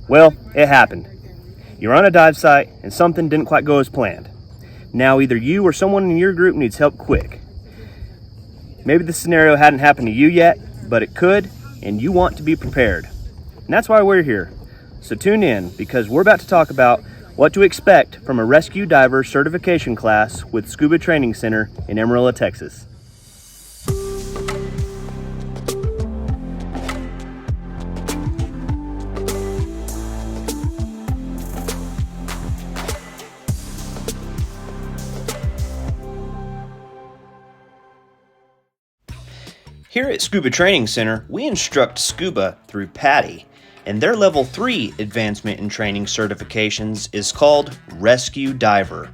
Well, it happened. You're on a dive site and something didn't quite go as planned. Now either you or someone in your group needs help quick. Maybe the scenario hadn't happened to you yet, but it could, and you want to be prepared. And that's why we're here. So tune in, because we're about to talk about what to expect from a rescue diver certification class with Scuba Training Center in Amarillo, Texas. Here at Scuba Training Center, we instruct scuba through PADI, and their Level 3 Advancement in Training certifications is called Rescue Diver.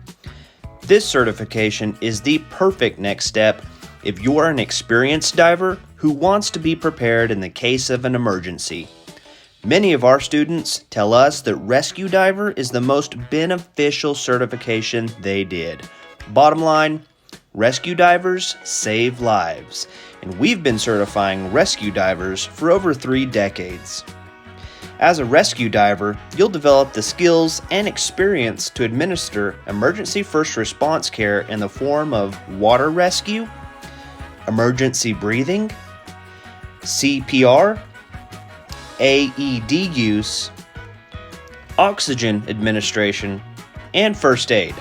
This certification is the perfect next step if you're an experienced diver who wants to be prepared in the case of an emergency. Many of our students tell us that Rescue Diver is the most beneficial certification they did. Bottom line, rescue divers save lives, and we've been certifying rescue divers for over 3 decades. As a rescue diver, you'll develop the skills and experience to administer emergency first response care in the form of water rescue, emergency breathing, CPR, AED use, oxygen administration, and first aid.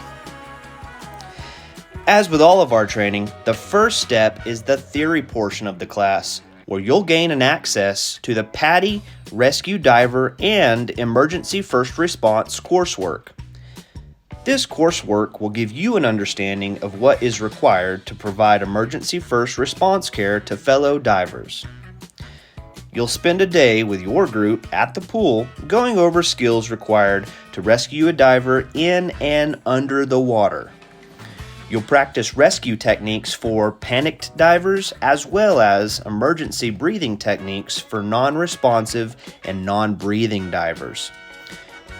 As with all of our training, the first step is the theory portion of the class, where you'll gain an access to the PADI, Rescue Diver, and Emergency First Response coursework. This coursework will give you an understanding of what is required to provide emergency first response care to fellow divers. You'll spend a day with your group at the pool going over skills required to rescue a diver in and under the water. You'll practice rescue techniques for panicked divers as well as emergency breathing techniques for non-responsive and non-breathing divers.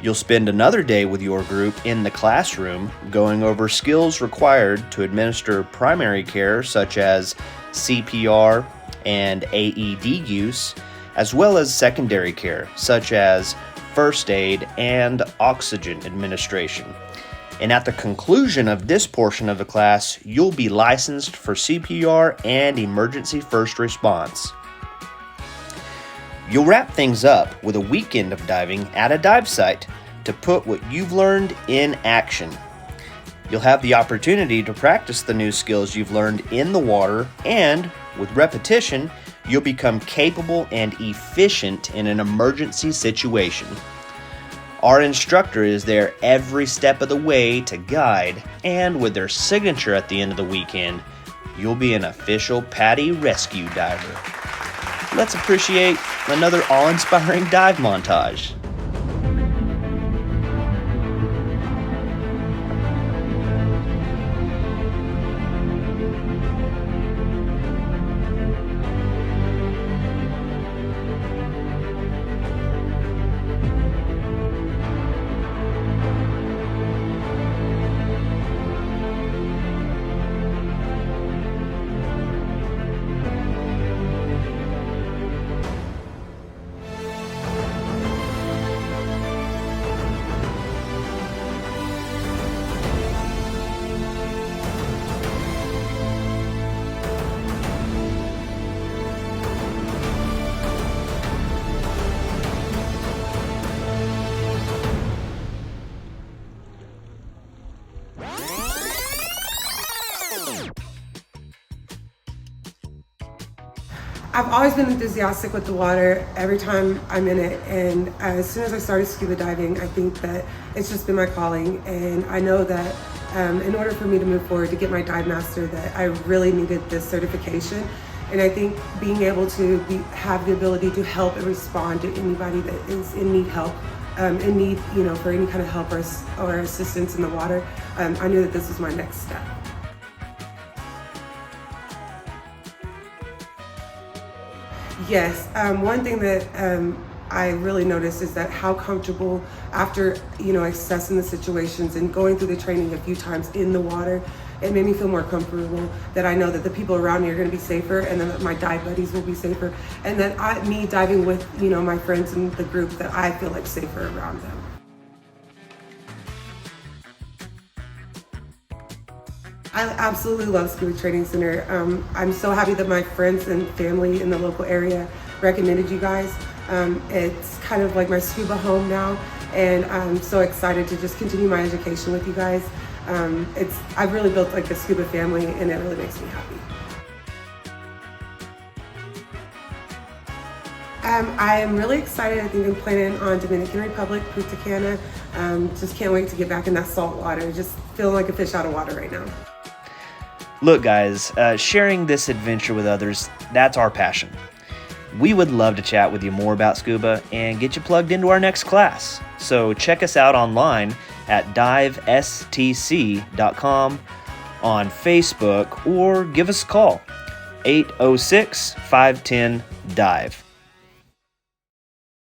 You'll spend another day with your group in the classroom going over skills required to administer primary care such as CPR and AED use, as well as secondary care such as first aid and oxygen administration. And at the conclusion of this portion of the class, you'll be licensed for CPR and emergency first response. You'll wrap things up with a weekend of diving at a dive site to put what you've learned in action. You'll have the opportunity to practice the new skills you've learned in the water, and with repetition, you'll become capable and efficient in an emergency situation. Our instructor is there every step of the way to guide, and with their signature at the end of the weekend, you'll be an official PADI rescue diver. Let's appreciate another awe-inspiring dive montage. I've always been enthusiastic with the water every time I'm in it, and as soon as I started scuba diving, I think that it's just been my calling, and I know that in order for me to move forward to get my dive master, that I really needed this certification. And I think being able to have the ability to help and respond to anybody that is in need for any kind of help or assistance in the water, I knew that this was my next step. Yes, one thing that I really noticed is that how comfortable after assessing the situations and going through the training a few times in the water, it made me feel more comfortable, that I know that the people around me are going to be safer, and then that my dive buddies will be safer, and that me diving with, you know, my friends in the group, that I feel like safer around them. I absolutely love Scuba Training Center. I'm so happy that my friends and family in the local area recommended you guys. It's kind of like my scuba home now, and I'm so excited to just continue my education with you guys. I've really built like a scuba family, and it really makes me happy. I am really excited. I think I'm planning on Dominican Republic, Punta Cana. Just can't wait to get back in that salt water. Just feeling like a fish out of water right now. Look, guys, sharing this adventure with others, that's our passion. We would love to chat with you more about scuba and get you plugged into our next class. So check us out online at divestc.com, on Facebook, or give us a call, 806-510-DIVE.